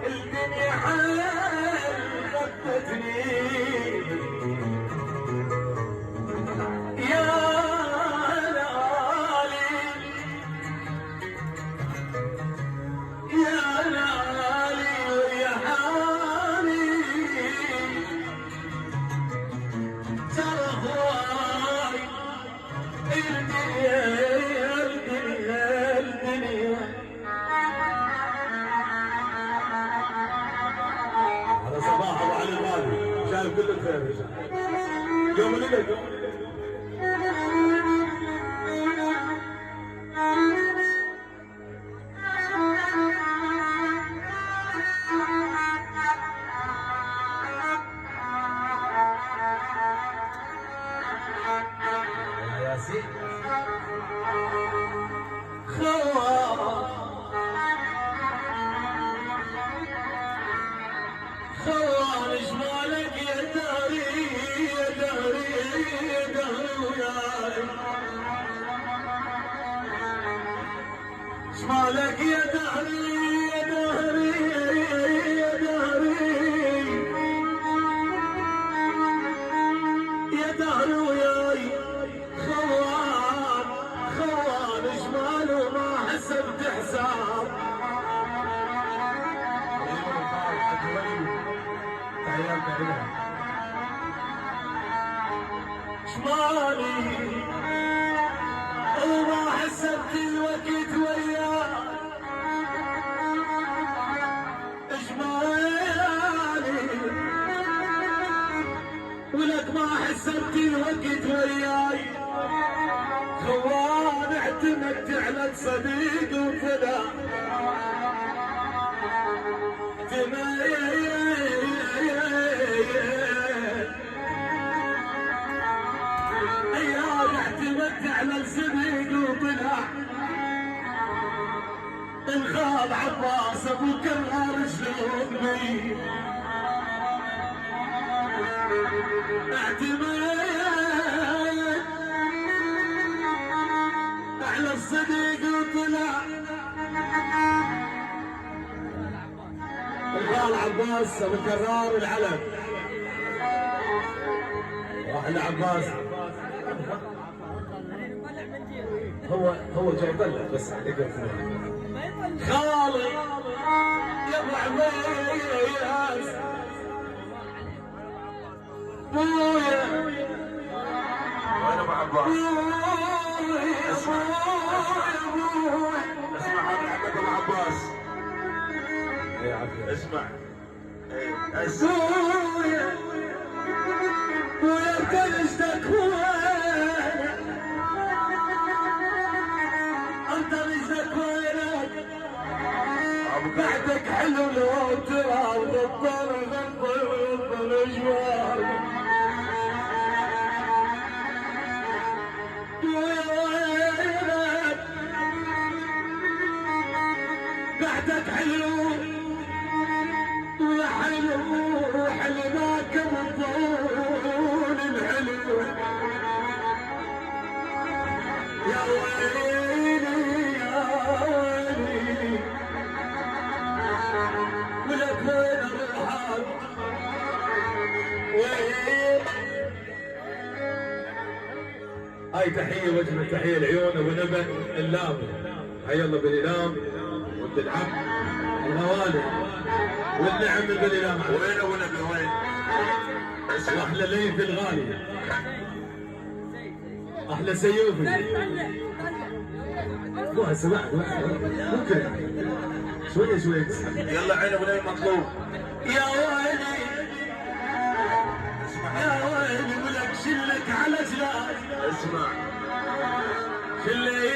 الدنيا حلفتني يا لالي يا لالي ويا حالي ترى هواي الدنيا هذا صباح ابو علي الغالي شايف كل الخير يوم ولدك خوان جمالك يا داري يا داري يا داري وياي جمالك يا داري يا داري يا داري يا داري وياي خوان خوان جماله ما حسبت حساب جمالي وما حسبت الوقت وياه جمالي ولك ما حسبت الوقت وياي خوان اعتمدت على الصديق وفدا اعتمدت على الصديق وطلع انخاض عباس ابو كرار شلون بي اعتمد على الصديق وطلع انخاض عباس ابو كرار العلم راح لعباس هو جاي يطلع بس عليك خالي يا ابو عباس بويا وين ابو عباس؟ اسمع هذا عندك ابو عباس اسمع بويا بويا بتنشتك بعدك حلو لو ترى غطر اجوار بعدك حلو يا حلو حلماك بالطول الحلو يا ويلي يا ويلي ولك وين الرحال وين هاي تحية وجه تحية العيون ابو نبأ اللامي حي الله بالإلام ولد العم الغوالي والنعم بالإلام وين ابو نبي وين؟ احلى ليث الغالي احلى سيوفي مو سمعت ممكن شوية شوية يلا عين ابو نبي مطلوب يا ويلي يا ويلي ولك شلك على جلال اسمع شلك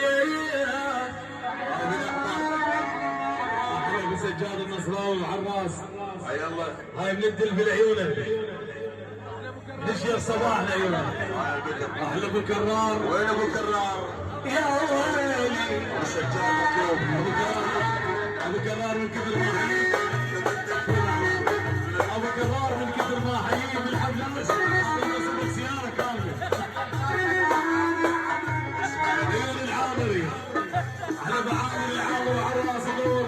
احلى بسجاد النصراوي وعراس حي الله هاي بندل بالعيونه نشير صباح العيونه احلى ابو كرار وين ابو كرار؟ يا ويلي مسجل مطلوب ابو كرار من كثر ما حييه ابو كرار من كثر ما حييه بالحفله سياره كامله عيون العامري احلى ابو عامر العامر وعراس دور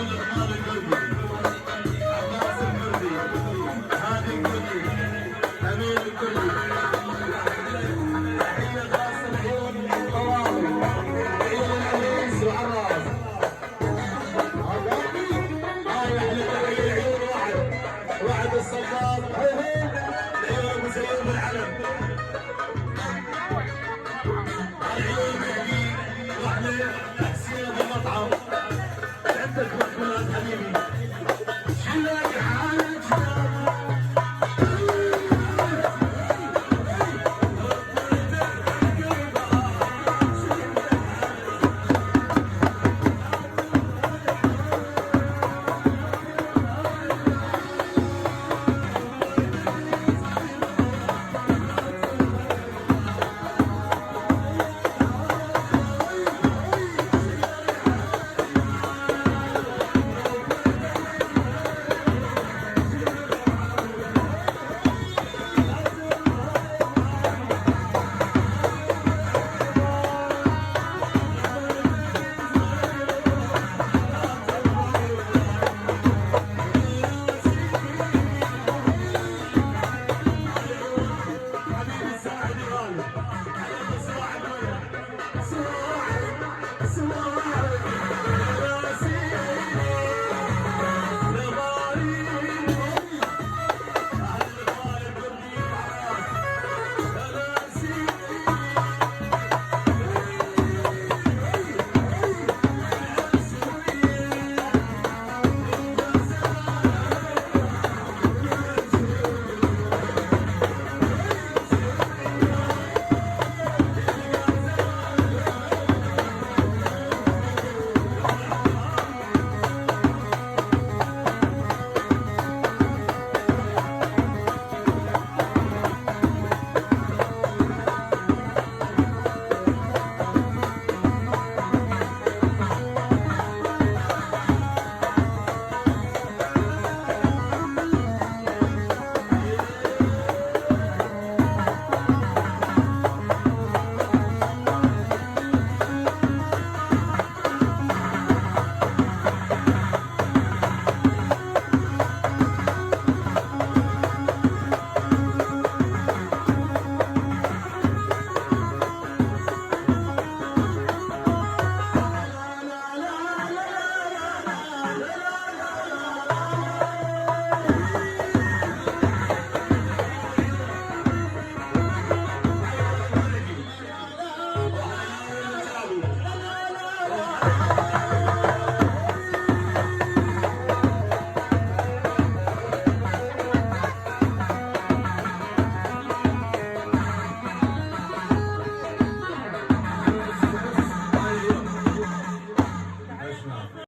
عيون عثمان الكردي، عباس الكردي، هادي الكردي، امين الكردي. تحيه خاصه لعيون الطواوي، عيون العريس وعراس. هاي احلى تحيه لعيون وعد الصباط، عيون ابو سليم بالعلم. العيون مهدي واحلى حسين ابو مطعم، عندك مقبولات حبيبي.